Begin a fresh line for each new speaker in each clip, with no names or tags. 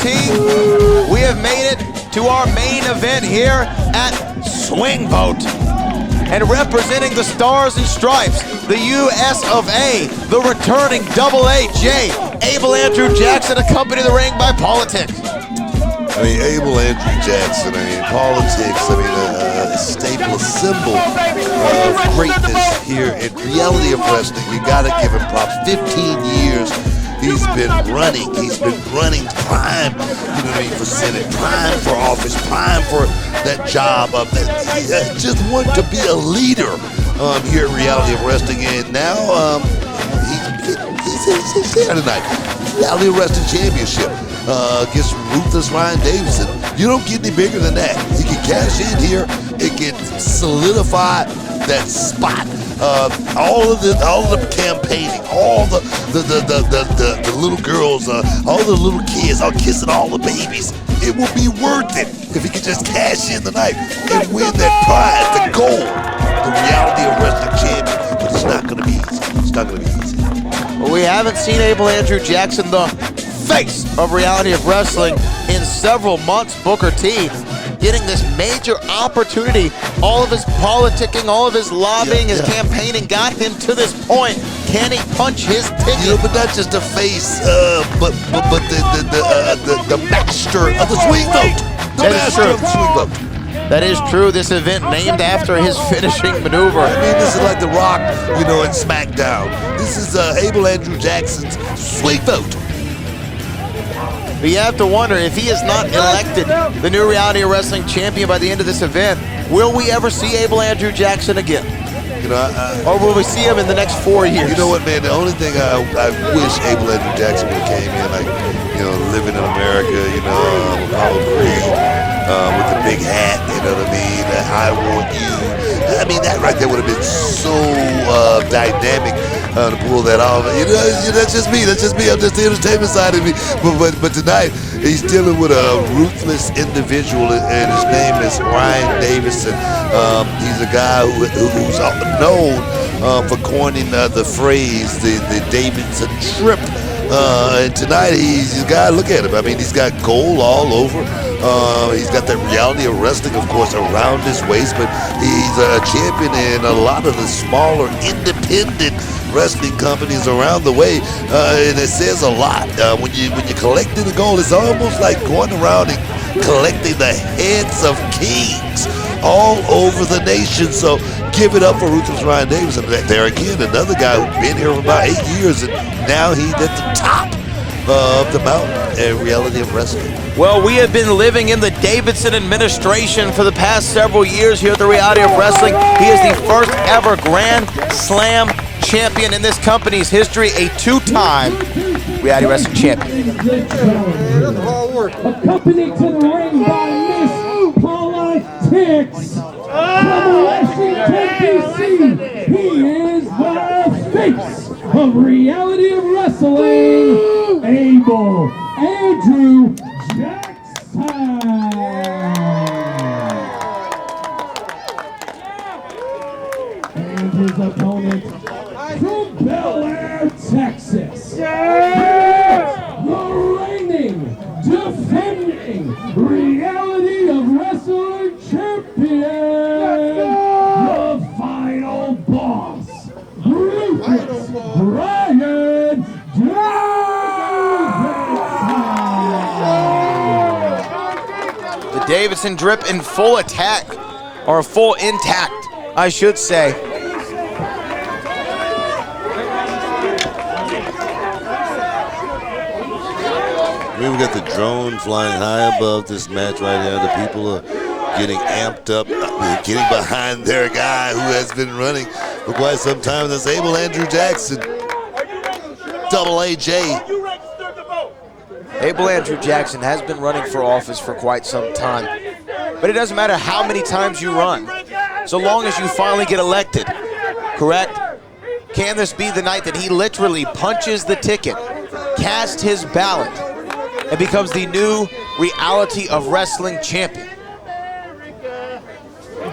T, we have made it to our main event here at Swing Vote. And representing the Stars and Stripes, the US of A, the returning AA-J, Abel Andrew Jackson, accompanied to the ring by Politics.
I mean, Abel Andrew Jackson, Politics, a staple, a symbol of greatness here in reality of wrestling. You gotta give him props. 15 years he's been running. He's been running prime, for Senate, prime for office, prime for that job. Just want to be a leader here at Reality of Wrestling. And now he's here tonight. Reality of Wrestling Championship against Ruthless Ryan Davidson. You don't get any bigger than that. He can cash in here. It can solidify that spot. All of the campaigning, all the little girls, all the little kids, all kissing all the babies. It will be worth it if he can just cash in tonight and win that prize, the gold, the Reality of Wrestling champion. But it's not going to be easy. It's not going to be easy.
Well, we haven't seen Abel Andrew Jackson, the face of Reality of Wrestling, in several months. Booker T getting this major opportunity. All of his politicking, all of his lobbying, his campaigning got him to this point. Can he punch his ticket?
But not just the face, but the master of the swing vote. The master of the swing vote.
That is true. This event named after his finishing maneuver.
This is like The Rock, in SmackDown. This is Abel Andrew Jackson's swing vote.
But you have to wonder, if he is not elected the new Reality of Wrestling champion by the end of this event, will we ever see Abel Andrew Jackson again? Or will we see him in the next 4 years?
You know what, man? The only thing I wish Abel Andrew Jackson would have came in, living in America, with Apollo Creed, with the big hat, I want you. That right there would have been so dynamic to pull that off. That's just me. I'm just the entertainment side of me. But tonight, he's dealing with a ruthless individual, and his name is Ryan Davidson. He's a guy who's known for coining the phrase, the Davidson trip. And tonight, he's got, look at him. He's got gold all over. He's got that Reality of Wrestling, of course, around his waist, but he's a champion in a lot of the smaller independent wrestling companies around the way, and it says a lot. When you're collecting the gold, it's almost like going around and collecting the heads of kings all over the nation. So give it up for Ruthless Ryan Davidson. There again, another guy who's been here for about 8 years, and now he's at the top of the mountain at Reality of Wrestling.
Well, we have been living in the Davidson administration for the past several years here at the Reality of Wrestling. He is the first ever Grand Slam champion in this company's history, a two-time Reality Wrestling champion.
Accompanied to the ring by Miss Politics from Washington, D.C. He is the face of Reality of Wrestling, Abel Andrew Jackson. And his opponent from Bel Air, Texas. The reigning, defending Reality of Wrestling champion, the final boss, Ruthless Ryan Davidson.
The Davidson drip in full attack, or full intact, I should say.
We got the drone flying high above this match right here. The people are getting amped up, getting behind their guy who has been running for quite some time. That's Abel Andrew Jackson, AA-J.
Abel Andrew Jackson has been running for office for quite some time. But it doesn't matter how many times you run, so long as you finally get elected, correct? Can this be the night that he literally punches the ticket, casts his ballot, and becomes the new Reality of Wrestling champion?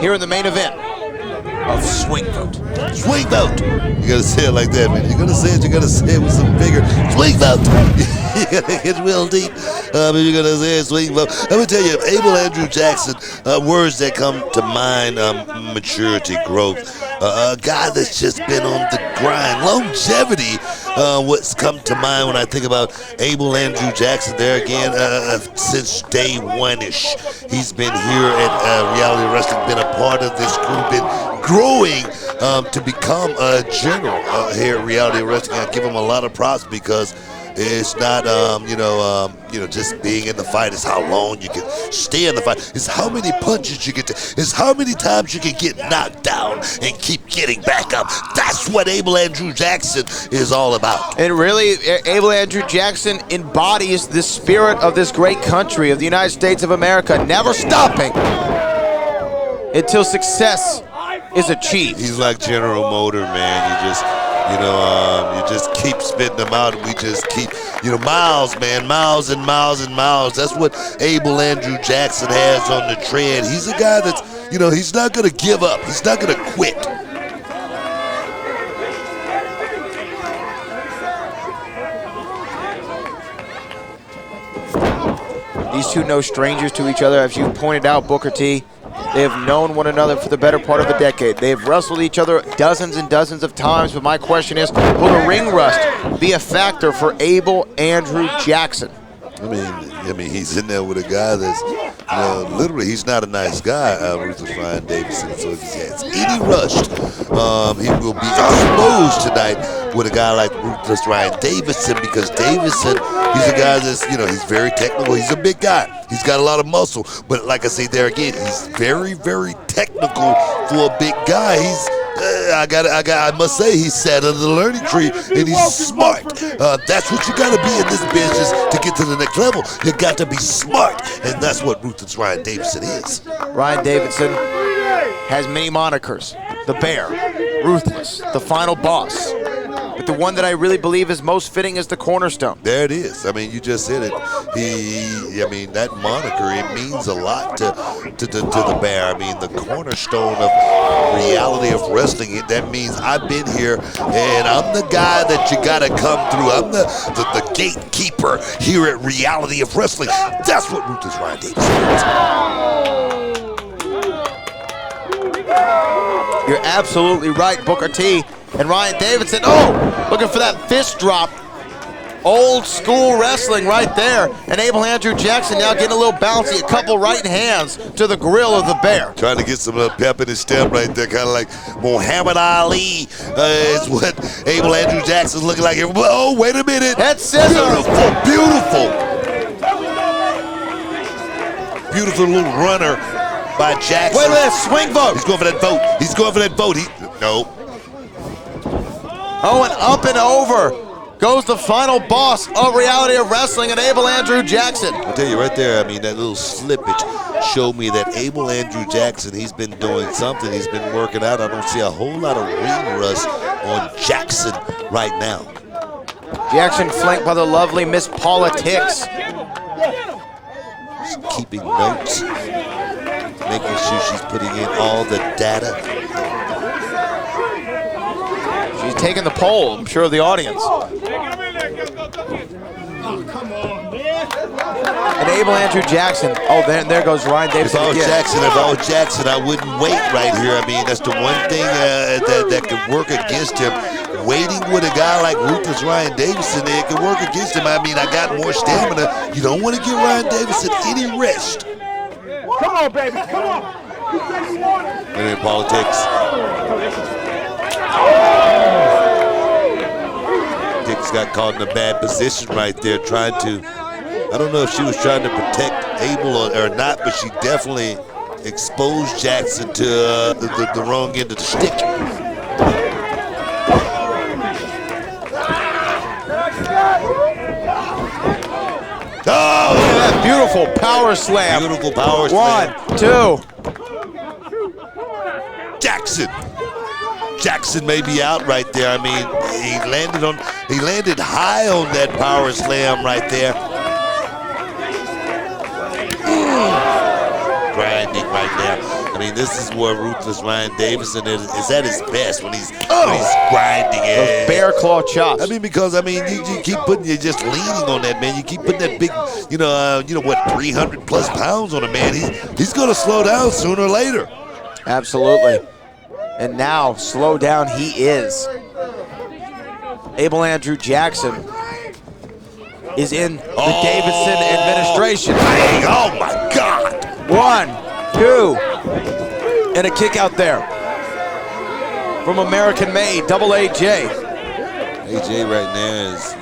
Here in the main event, of swing vote.
Swing vote. You gotta say it like that, man. You're gonna say it. You gotta say it with some vigor. Swing vote. You gotta get real deep. But you're gonna say it, swing vote. Let me tell you, Abel Andrew Jackson. Words that come to mind: maturity, growth. A guy that's just been on the grind, longevity. What's come to mind when I think about Abel Andrew Jackson? There again, since day one-ish, he's been here at Reality Wrestling, been a part of this crew, been growing to become a general here at Reality Wrestling. I give him a lot of props because it's not, just being in the fight. It's how long you can stay in the fight. It's how many punches you get to. It's how many times you can get knocked down and keep getting back up. That's what Abel Andrew Jackson is all about.
And really, Abel Andrew Jackson embodies the spirit of this great country, of the United States of America, never stopping until success is achieved.
He's like General Motor, man. You just keep spitting them out, and we just keep, miles, man, miles and miles and miles. That's what Abel Andrew Jackson has on the tread. He's a guy that's, he's not going to give up. He's not going to quit.
These two no strangers to each other, as you pointed out, Booker T. They have known one another for the better part of a decade. They have wrestled each other dozens and dozens of times, but my question is, will the ring rust be a factor for Abel Andrew Jackson?
I mean, he's in there with a guy that's, literally, he's not a nice guy, Ruthless Ryan Davidson. So if he has any rust, he will be exposed tonight with a guy like Ruthless Ryan Davidson, because Davidson, he's a guy that's, he's very technical. He's a big guy. He's got a lot of muscle. But like I say there again, he's very, very technical for a big guy. He's I must say, he's sat under the learning tree, and he's smart. That's what you got to be in this business to get to the next level. You got to be smart, and that's what Ruthless Ryan Davidson is.
Ryan Davidson has many monikers: the Bear, Ruthless, the Final Boss. But the one that I really believe is most fitting is the Cornerstone.
There it is. I mean, you just said it. That moniker, it means a lot to the Bear. I mean, the cornerstone of Reality of Wrestling. That means I've been here, and I'm the guy that you got to come through. I'm the gatekeeper here at Reality of Wrestling. That's what Ruthless Ryan Davidson is.
You're absolutely right, Booker T. And Ryan Davidson, looking for that fist drop. Old school wrestling right there. And Abel Andrew Jackson now getting a little bouncy. A couple right hands to the grill of the Bear.
Trying to get some pep in his step right there, kind of like Muhammad Ali is what Abel Andrew Jackson's looking like here. Oh, wait a minute.
Head scissors.
Beautiful. Beautiful little runner by Jackson.
Wait a minute, swing vote.
He's going for that vote. No.
Oh, and up and over goes the Final Boss of Reality of Wrestling, and Abel Andrew Jackson.
I'll tell you right there, I mean, that little slippage showed me that Abel Andrew Jackson, he's been doing something. He's been working out. I don't see a whole lot of ring rust on Jackson right now.
Jackson flanked by the lovely Miss Politics.
She's keeping notes, making sure she's putting in all the data.
She's taking the poll, I'm sure, of the audience. And Abel Andrew Jackson. There goes Ryan Davidson.
If I was Jackson, I wouldn't wait right here. I mean, that's the one thing that could work against him. Waiting with a guy like Ruthless Ryan Davidson, it could work against him. I mean, I got more stamina. You don't want to give Ryan Davidson any rest.
Come on, baby, come on.
And then Politics. Dix got caught in a bad position right there, trying to, I don't know if she was trying to protect Abel or not, but she definitely exposed Jackson to the wrong end of the stick.
Oh, look at that beautiful power slam.
Beautiful power slam.
1, 2.
Jackson may be out right there. I mean, he landed high on that power slam right there. Grinding right there. I mean, this is where ruthless Ryan Davidson is at his best when he's grinding it.
Those bear claw chops.
I mean, because you keep putting, you're just leaning on that man. You keep putting that big, what, 300 plus pounds on a man. He's gonna slow down sooner or later.
Absolutely. And now, slow down he is. Abel Andrew Jackson is in the Davidson administration.
Dang, oh my God.
1, 2, and a kick out there from American-made Double AJ.
AJ right now is,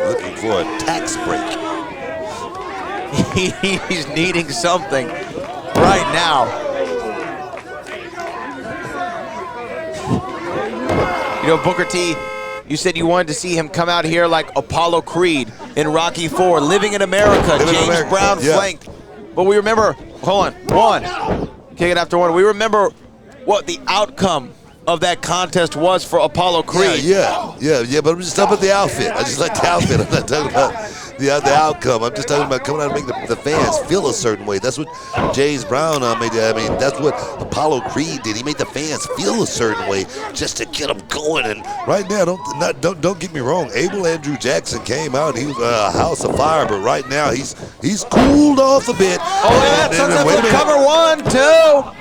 looking for a tax break.
He's needing something right now. Booker T, you said you wanted to see him come out here like Apollo Creed in Rocky IV, living in America. James Brown flanked. But we remember, hold on, 1, kick it after 1. We remember what the outcome of that contest was for Apollo Creed.
Yeah, but I'm just talking about the outfit. I just like the outfit. I'm not talking about the outcome. I'm just talking about coming out and making the fans feel a certain way. That's what James Brown made. I mean, that's what Apollo Creed did. He made the fans feel a certain way just to get them going. And right now, don't get me wrong. Abel Andrew Jackson came out and he was a house of fire. But right now, he's cooled off a bit.
Oh, yeah, something cover 1, 2.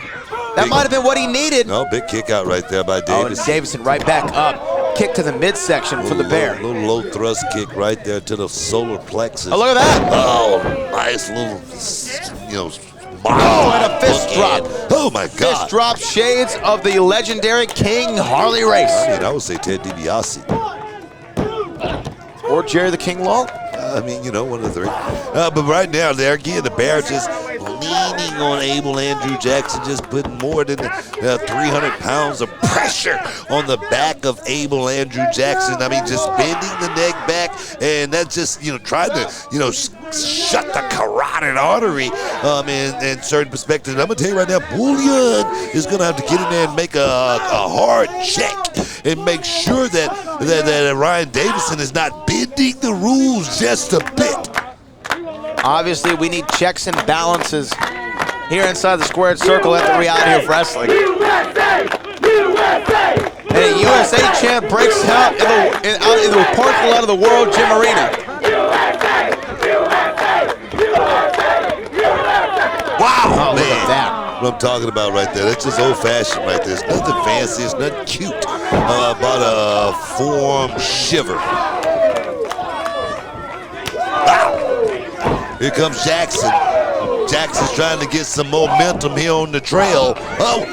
That might have been what he needed.
No, big kick out right there by Davidson.
Oh, and Davidson right back up. Kick to the midsection for the bear.
Little low thrust kick right there to the solar plexus.
Oh, look at that.
Oh, nice little,
and a fist drop.
Oh, my God.
Fist drop, shades of the legendary King Harley Race.
I would say Ted DiBiase.
Or Jerry the King Law.
One of the 3. But right now, there again, the bear just leaning on Abel Andrew Jackson, just putting more than 300 pounds of pressure on the back of Abel Andrew Jackson. I mean, just bending the neck back, and that's just, trying to, shut the carotid artery in certain perspectives. And I'm going to tell you right now, Bullion is going to have to get in there and make a hard check and make sure that Ryan Davidson is not bending the rules just a bit.
Obviously, we need checks and balances here inside the squared circle at the reality of wrestling.
USA! USA!
And a USA champ breaks out in the parking lot of the World Gym Arena.
Wow,
oh,
man.
Look at that.
What I'm talking about right there. That's just old-fashioned right there. There's nothing fancy. There's nothing cute about a forearm shiver. Wow. Here comes Jackson. Jackson's trying to get some momentum here on the trail. Oh!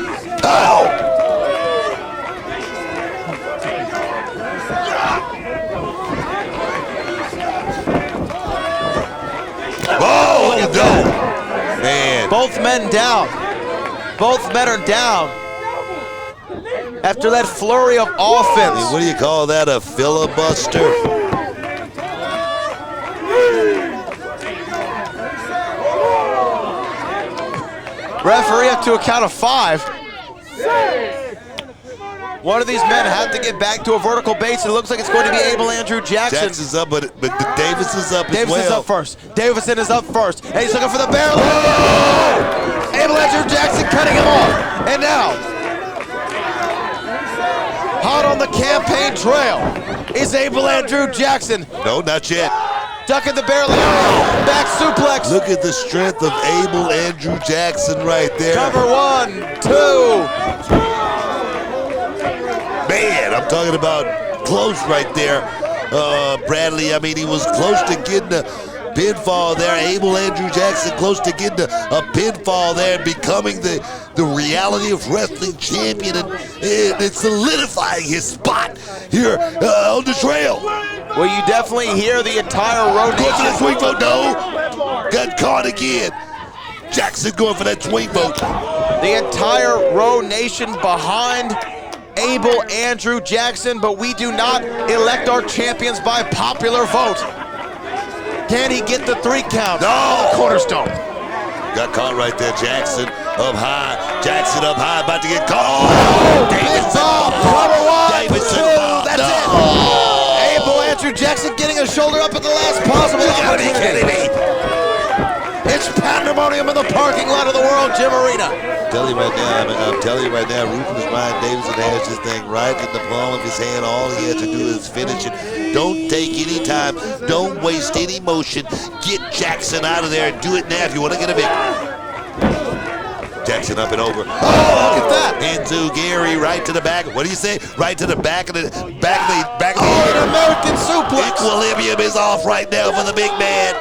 Oh, no. Man.
Both men down. Both men are down. After that flurry of offense.
What do you call that, a filibuster?
Referee up to a count of 5. One of these men have to get back to a vertical base. It looks like it's going to be Abel Andrew Jackson.
Jackson's up, but Davidson's up as well.
Davidson's up first. Davidson is up first. And he's looking for the barrel. Oh! Abel Andrew Jackson cutting him off. And now, hot on the campaign trail is Abel Andrew Jackson.
No, not yet.
Ducking the barrel. Back suplex.
Look at the strength of Abel Andrew Jackson right there.
Cover 1, 2.
Man, I'm talking about close right there, Bradley. I mean, he was close to getting a pinfall there. Abel Andrew Jackson close to getting a pinfall there and becoming the reality of wrestling champion, and it's solidifying his spot here on the trail.
Well, you definitely hear the entire road.
Going for that swing vote, no. Got caught again. Jackson going for that swing vote.
The entire Row Nation behind Abel Andrew Jackson, but we do not elect our champions by popular vote. Can he get the 3 count?
No!
Cornerstone.
Got caught right there, Jackson up high. Jackson up high, about to get caught. Oh, Davidson.
Cover 1,
Davidson.
2, that's it. Abel Andrew Jackson getting a shoulder up at the last possible opportunity.
Kidding me.
It's suplex pandemonium in the parking lot of the World Gym Arena.
I'm telling you right now, Ruthless Ryan Davidson has this thing right in the palm of his hand. All he has to do is finish it. Don't take any time. Don't waste any motion. Get Jackson out of there and do it now if you want to get a victory. Jackson up and over. Oh,
look at that.
Into Gary, right to the back. What do you say? Right to the back of the
an American suplex.
Equilibrium is off right now for the big man.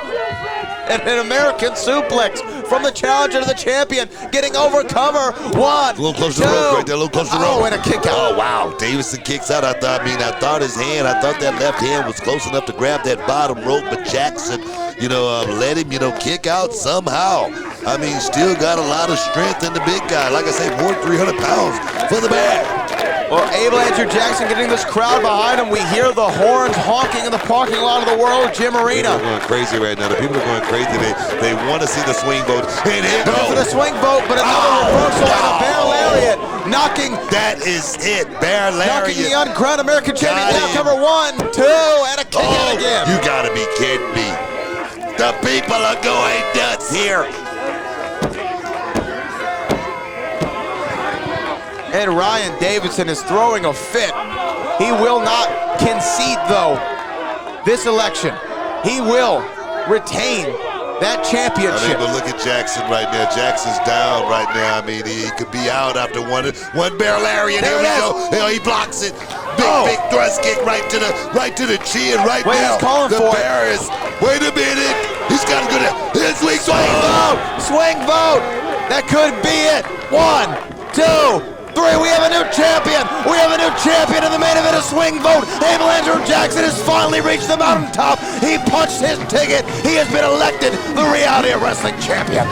And an American suplex from the challenger to the champion, getting over cover. 1,
A little close to the rope right there, a little close to the rope.
Oh, and a kick out.
Oh, wow. Davidson kicks out. I thought that left hand was close enough to grab that bottom rope, but Jackson, let him, kick out somehow. I mean, still got a lot of strength in the big guy. Like I say, more than 300 pounds for the man.
Well, Abel Andrew Jackson getting this crowd behind him. We hear the horns honking in the parking lot of the World Gym Arena.
People are going crazy right now. The people are going crazy. They want to see the swing vote. And here
goes the swing vote, but another reversal and a bear lariat. Knocking.
That is it. Bear lariat.
Knocking the uncrowned American champion down. Cover 1, 2, and a kick out again.
You got to be kidding me. The people are going nuts here.
And Ryan Davidson is throwing a fit. He will not concede, though, this election. He will retain that championship.
But look at Jackson right now. Jackson's down right now. I mean, he could be out after one bear lariat. Here we go. He blocks it. Big thrust kick right to the chin right now.
He's calling for it.
Wait a minute. He's got to go down. Swing
vote. Swing vote. That could be it. 1, 2, 3, we have a new champion. We have a new champion in the main event of swing vote. Abel Andrew Jackson has finally reached the mountaintop. He punched his ticket. He has been elected the Reality of Wrestling champion.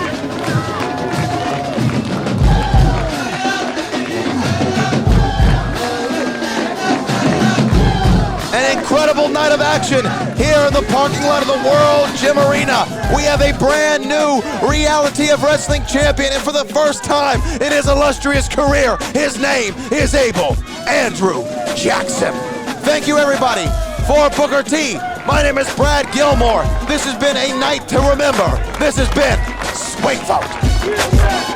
An incredible night of action here in the parking lot of the World Gym Arena. We have a brand new Reality of Wrestling champion, and for the first time in his illustrious career, his name is Abel Andrew Jackson. Thank you, everybody. For Booker T, my name is Brad Gilmore. This has been a night to remember. This has been Swing Vote.